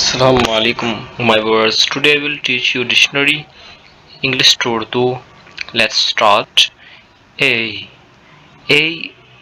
Assalamu alaikum my viewers. Today I will teach you dictionary English to Urdu. Let's start. A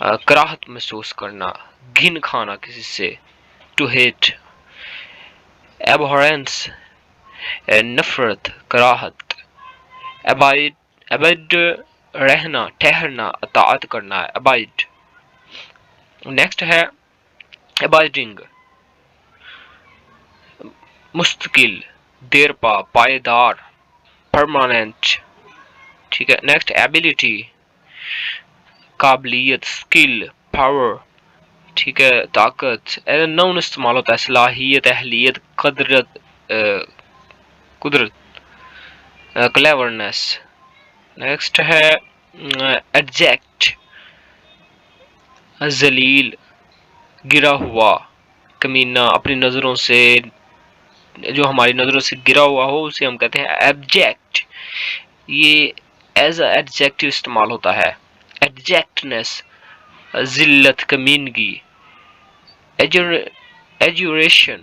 کراہت محسوس کرنا، گھن کھانا کسی سے، ٹو ہیٹ، ایبہورنس نفرت، کراہت، ابائڈ رہنا، ٹھہرنا، اطاعت کرنا، ابائڈ۔ نیکسٹ ہے ابائڈنگ، مستقل، دیرپا، پائیدار، پرماننٹ، ٹھیک ہے۔ نیکسٹ ایبلٹی، قابلیت، اسکل، پاور، ٹھیک ہے، طاقت۔ ایز اے نون استعمال ہوتا ہے صلاحیت، اہلیت، قدرت، کلیورنس۔ نیکسٹ ہے ایڈجیکٹ، ذلیل، گرا ہوا، کمینہ، اپنی نظروں سے، جو ہماری نظروں سے گرا ہوا ہو اسے ہم کہتے ہیں ایبجیکٹ، یہ ایز اے ایڈجیکٹو استعمال ہوتا ہے۔ ایڈجیکٹنس، ذلت، کمینگی، ایجوریشن،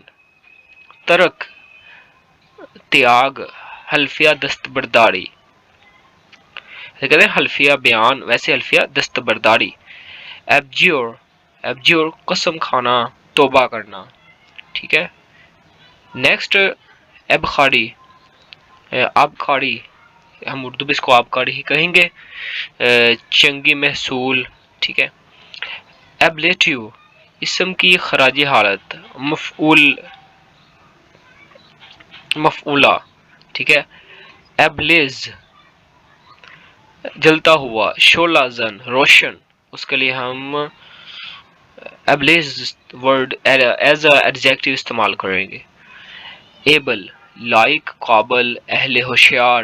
ترک، تیاگ، حلفیہ دستبرداری، کہتے ہیں حلفیہ بیان، ویسے حلفیہ دستبرداری۔ ایبجیور، قسم کھانا، توبہ کرنا، ٹھیک ہے۔ نیکسٹ ابخاڑی، آبکاری، ہم اردو میں اس کو آبکاری ہی کہیں گے، چنگی محصول، ٹھیک ہے۔ ایبلیٹیو، اسم کی خراجی حالت، مفعولہ، ٹھیک ہے۔ ایبلیز، جلتا ہوا، شعلہ زن، روشن، اس کے لیے ہم ایبلیز ورڈ ایز اے ایڈجیکٹو استعمال کریں گے۔ ایبل، لائق، قابل، اہل ہوشیار،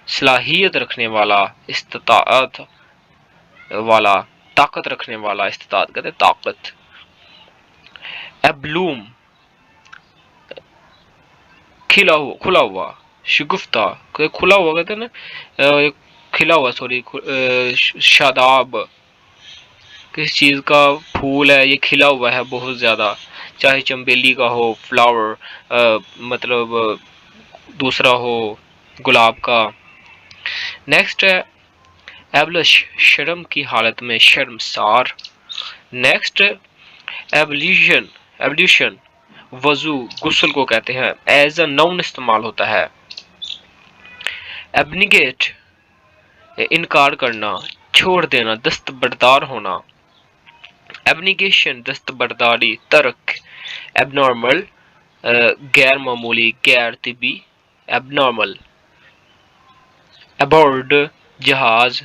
صلاحیت رکھنے والا، استطاعت والا، طاقت رکھنے والا، استطاعت کہتے ہیں طاقت۔ ایبلوم، کھلا ہوا، شگفتہ، کھلا ہوا کہتے ہیں نا، کھلا ہوا، سوری، شاداب، کسی چیز کا پھول ہے یہ کھلا ہوا ہے بہت زیادہ، چاہے چمبیلی کا ہو، فلاور مطلب دوسرا ہو گلاب کا۔ نیکسٹ ہے ایبلش، شرم کی حالت میں، شرمسار۔ نیکسٹ ایبلیوشن، وضو، غسل کو کہتے ہیں، ایز اے نون استعمال ہوتا ہے۔ ایبنیگیٹ، انکار کرنا، چھوڑ دینا، دستبردار ہونا۔ ایبنیگیشن، دستبرداری، ترک۔ ایبنارمل، غیر معمولی، غیر طبی، ایبنارمل۔ ایبورڈ، جہاز،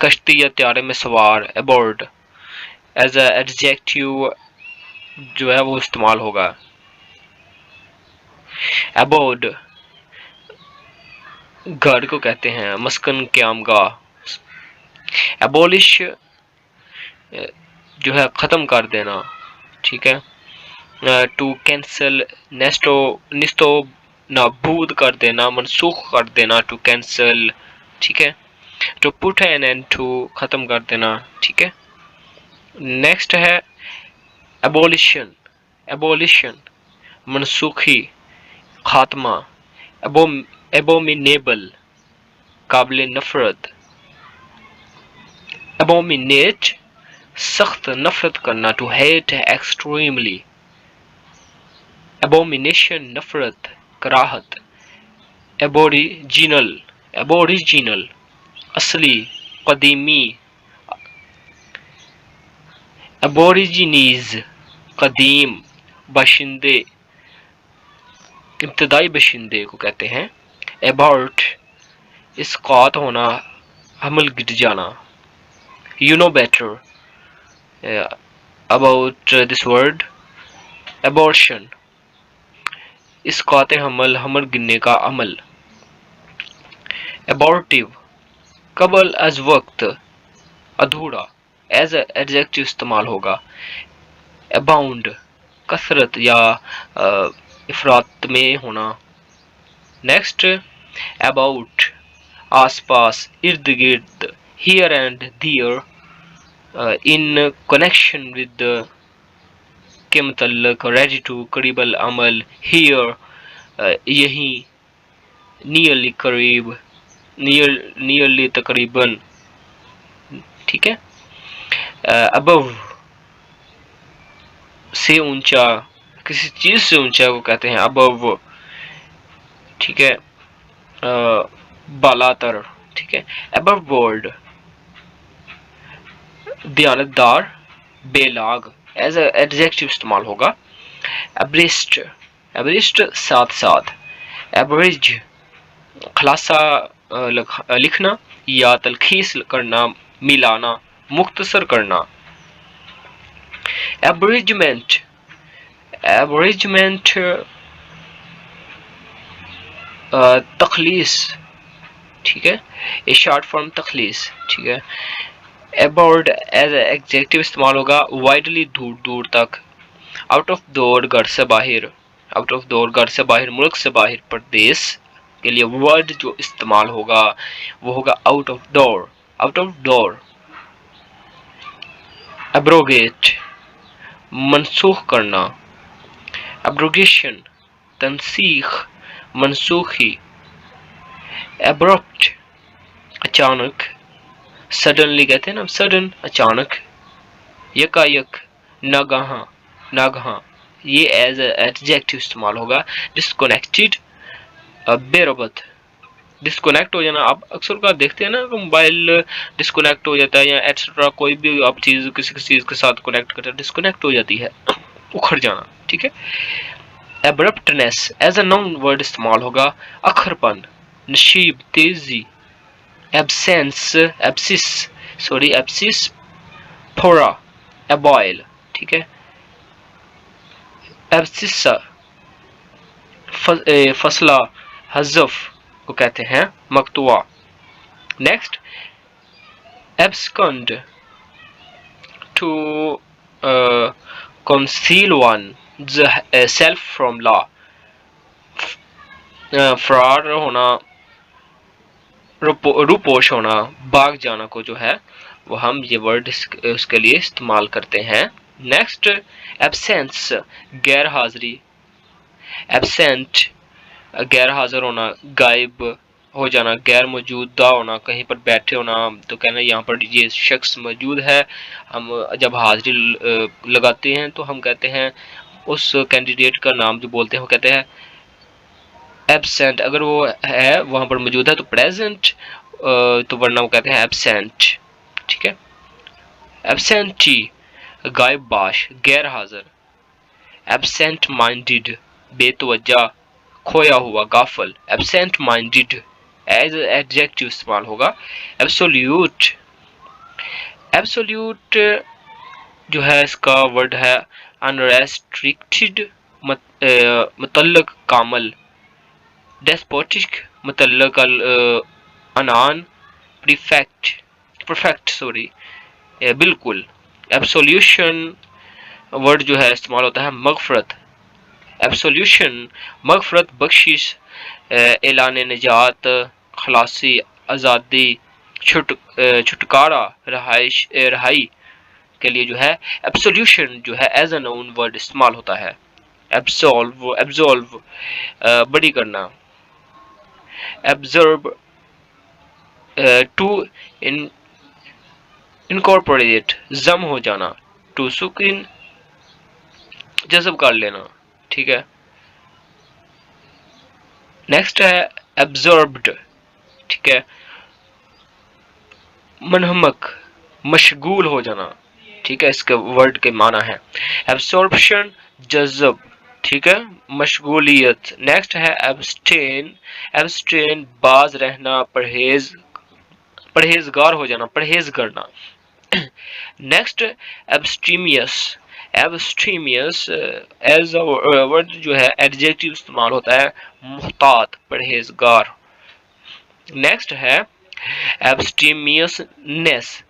کشتی یا طیارے میں سوار، ایبورڈ، ایز اے ایڈجیکٹو جو ہے وہ استعمال ہوگا۔ ایبورڈ، گھر کو کہتے ہیں، مسکن، قیام گاہ۔ ایبولش، جو ہے ختم کر دینا، ٹھیک ہے۔ ٹو کینسل، نستو نابود کر دینا، منسوخ کر دینا، ٹو کینسل، ٹھیک ہے۔ Two put N and two, ختم کر دینا، ٹھیک ہے۔ نیکسٹ ہے ایبولیشن، منسوخی، خاتمہ۔ ایبومینیبل، قابل نفرت۔ ایبومینیٹ، سخت نفرت کرنا، ٹو ہیٹ ایکسٹریملی۔ ایبومینیشن، نفرت، کراہت۔ ایبوریجنل، اصلی، قدیمی۔ ایبوریجنیز، قدیم، باشندے، ابتدائی باشندے کو کہتے ہیں۔ ایبارٹ، اسقاط ہونا، حمل گر جانا۔ You know better about this word. Abortion، اسقاط حمل، حمل گرنے کا عمل۔ Abortive، قبل از وقت، ادھورا، ایز اے ایڈجیکٹو استعمال ہوگا۔ Abound، کثرت یا افراط میں ہونا۔ نیکسٹ about، آس پاس، ارد گرد، here and there، in connection with، کے متعلق، ready to، قریب العمل، here، یہیں، nearly، قریب، nearly، تقریباً، ٹھیک ہے. ابو سے اونچا، کسی چیز سے اونچا کو کہتے ہیں ابو. ٹھیک ہے. بالاتر. ٹھیک ہے. ابو بورڈ دیانتدار، بے لاگ ایز اے ایڈجیکٹو استعمال ہوگا. ابریسٹ، ابریسٹ ساتھ ساتھ. ایوریج خلاصہ لکھنا یا تلخیص کرنا، ملانا، مختصر کرنا. ایبریجمنٹ، ایبریجمنٹ تخلیص. ٹھیک ہے. یہ شارٹ فارم تخلیص. ٹھیک ہے. ابورڈ ایز اے ایگزیکٹو استعمال ہوگا، وائڈلی دور دور تک. آؤٹ آف دور گھر سے باہر، آؤٹ آف دور گھر سے باہر، ملک سے باہر، پردیس کے لیے ورڈ جو استعمال ہوگا وہ ہوگا out of door, out of door. Abrogate منسوخ کرنا. ابروگیشن تنسیخ، منسوخی. ابرپٹ اچانک، سڈنلی کہتے ہیں نا، سڈن اچانک. یکایک، ناگہاں، ناگہاں. یہ ایز اے ایڈجیکٹو استعمال ہوگا. ڈسکنیکٹڈ، بے ربط. ڈسکنیکٹ ہو جانا، آپ اکثر کا دیکھتے ہیں نا کہ موبائل ڈسکنیکٹ ہو جاتا ہے یا ایٹسٹرا، کوئی بھی آپ چیز کسی چیز کے ساتھ کنیکٹ کرتے ہیں ڈسکنیکٹ ہو جاتی ہے، اکھڑ جانا. ٹھیک ہے. ایبرپٹنیس ایز اے نون ورڈ استعمال ہوگا، اکھر پن، نشیب، تیزی. ایبسینس، ایبسس، سوری ایبسس، تھوڑا. ایبوائل. ٹھیک ہے. ایبسسا فصلہ، حذف کو کہتے ہیں مقطوعہ. Next abscond, to conceal one self from law. فرار ہونا، روپوش ہونا، بھاگ جانا کو جو ہے وہ ہم یہ ورڈ اس کے لیے استعمال کرتے ہیں. نیکسٹ ایبسینس غیر حاضری. ایبسینٹ غیر حاضر ہونا، غائب ہو جانا، غیر موجودہ ہونا، کہیں پر بیٹھے ہونا تو کہنا یہاں پر یہ شخص موجود ہے. ہم جب حاضری لگاتے ہیں تو ہم کہتے ہیں اس کینڈیڈیٹ کا نام جو بولتے ہیں وہ کہتے ہیں ایبسینٹ. اگر وہ ہے وہاں پر موجود ہے تو پریزنٹ، تو ورنہ وہ کہتے ہیں ایبسینٹ. ٹھیک ہے. ایبسینٹی غائب باش، غیر حاضر. ایبسینٹ مائنڈڈ بے توجہ، کھویا ہوا، غافل. ایبسینٹ مائنڈڈ ایز ایڈجیکٹو استعمال ہوگا. ایبسولیوٹ، ایبسولیوٹ جو ہے اس کا ورڈ ہے انریسٹرکٹڈ، مطلق کامل. ڈیسپوٹک مطلق انان. پرفیکٹ سوری بالکل. ایبسولیوشن ورڈ جو ہے استعمال ہوتا ہے مغفرت. ایبسولیوشن مغفرت، بخشش، اعلان نجات، خلاصی، آزادی، چھٹکارا، رہائی کے لیے جو ہے ایبسولیوشن جو ہے ایز اے نون ورڈ استعمال ہوتا ہے. ایبسولو، ایبزولو بڑی کرنا. ایبزرب ٹو انکارپوریٹ ضم ہو جانا. ٹو سکن جذب کر لینا. ٹھیک ہے. نیکسٹ ہے ایبزوربڈ. ٹھیک ہے. منہمک، مشغول ہو جانا. ٹھیک ہے. اس کے ورڈ کے معنی ہے ایبسورپشن، جذب. ٹھیک ہے. مشغولیت. نیکسٹ ہے ایبسٹین، ایبسٹین باز رہنا، پرہیزگار ہو جانا، پرہیز کرنا. نیکسٹ ایبسٹیمیس، ایبسٹیمیس ایز ورڈ جو ہے ایڈجیکٹو استعمال ہوتا ہے محتاط، پرہیزگار. نیکسٹ ہے ایبسٹیمیسنیس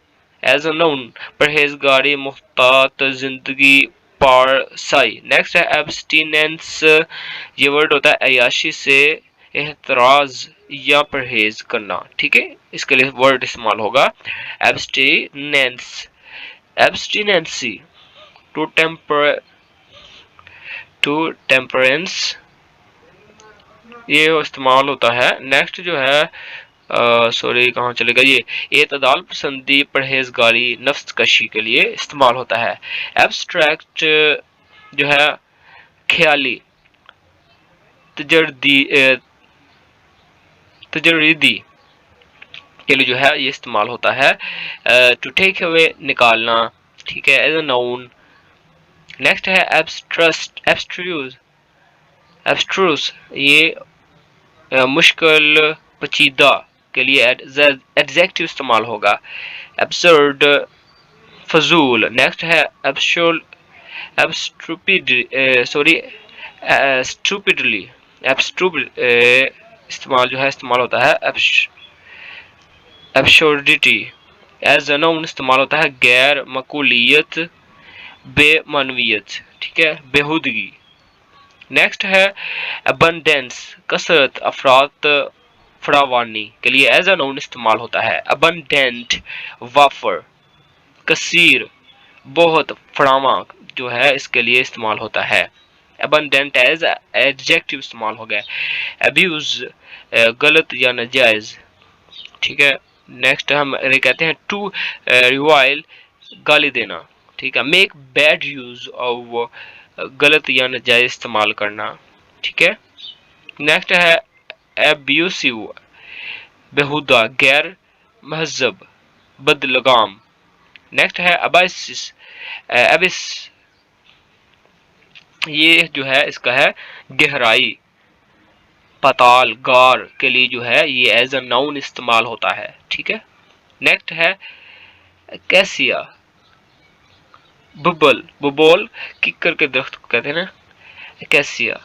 ایز اے نون، پرہیزگاری، محتاط زندگی، پارسائی. نیکسٹ ہے ایبسٹیننس، یہ ورڈ ہوتا ہے عیاشی سے احتراز یا پرہیز کرنا. ٹھیک ہے. اس کے لیے ورڈ استعمال ہوگا ایبسٹیننس. ایبسٹیننسی ٹو ٹیمپرنس یہ استعمال ہوتا ہے. نیکسٹ جو ہے سوری کہاں چلے گا یہ اعتدال پسندی پرہیزگاری نفس کشی کے لیے استعمال ہوتا ہے. ایبسٹریکٹ جو ہے خیالی تجردی کے لیے جو ہے یہ استعمال ہوتا ہے. ٹو ٹیک اوے نکالنا، ٹھیک ہے، ایز اے ناؤن. نیکسٹ ہے ایبسٹروس یہ مشکل پیچیدہ کے لیے ایڈجیکٹو استعمال ہوگا. ایبسرڈ فضول. نیکسٹ ہے اسٹوپڈلی استعمال ہوتا ہے. ایبسورڈیٹی ایز اے ناؤن استعمال ہوتا ہے غیر معقولیت، بے معنویت، ٹھیک ہے، بےہودگی. نیکسٹ ہے ابنڈینس کثرت، افراط فراوانی کے لیے ایز اے ناؤن استعمال ہوتا ہے. ابنڈینٹ وافر، کثیر، بہت، فراواں جو ہے اس کے لیے استعمال ہوتا ہے. ابنڈینٹ ایز ایڈجیکٹو استعمال ہو گیا. ابیوز غلط یا ناجائز، ٹھیک ہے. نیکسٹ ہم کہتے ہیں ٹو ریوائل گالی دینا، ٹھیک ہے. میک بیڈ یوز آف غلط یا ناجائز استعمال کرنا، ٹھیک ہے. نیکسٹ ہے ایبیوسیو بےہودہ، غیر مہذب، بد لگام. نیکسٹ ہے ابس یہ جو ہے اس کا ہے گہرائی، پتال، غار کے لیے جو ہے یہ ایز اے ناؤن استعمال ہوتا ہے، ٹھیک ہے. نیکسٹ ہے کیسیا ببول ککر کے درخت کو کہتے ہیں نا، کیسیا.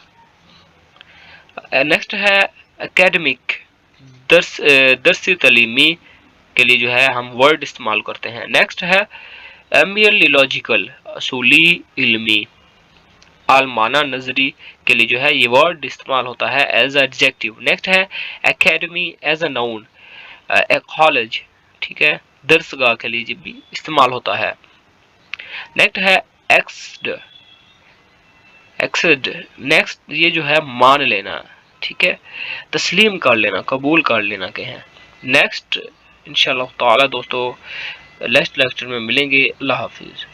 نیکسٹ ہے اکیڈمک درسی تعلیمی کے لیے جو ہے ہم ورڈ استعمال کرتے ہیں. نیکسٹ ہے میرلی لاجیکل اصولی، علمی، عالمانہ نظری کے لیے جو ہے یہ ورڈ استعمال ہوتا ہے ایز ایڈجیکٹو. نیکسٹ ہے academy as a noun, college, ٹھیک ہے، درسگاہ کے لیے بھی استعمال ہوتا ہے. نیکسٹ ہے ایکسڈ. نیکسٹ یہ جو ہے مان لینا، ٹھیک ہے، تسلیم کر لینا، قبول کر لینا کہ ہیں. نیکسٹ انشاءاللہ تعالی دوستو نیکسٹ لیکچر میں ملیں گے. اللہ حافظ.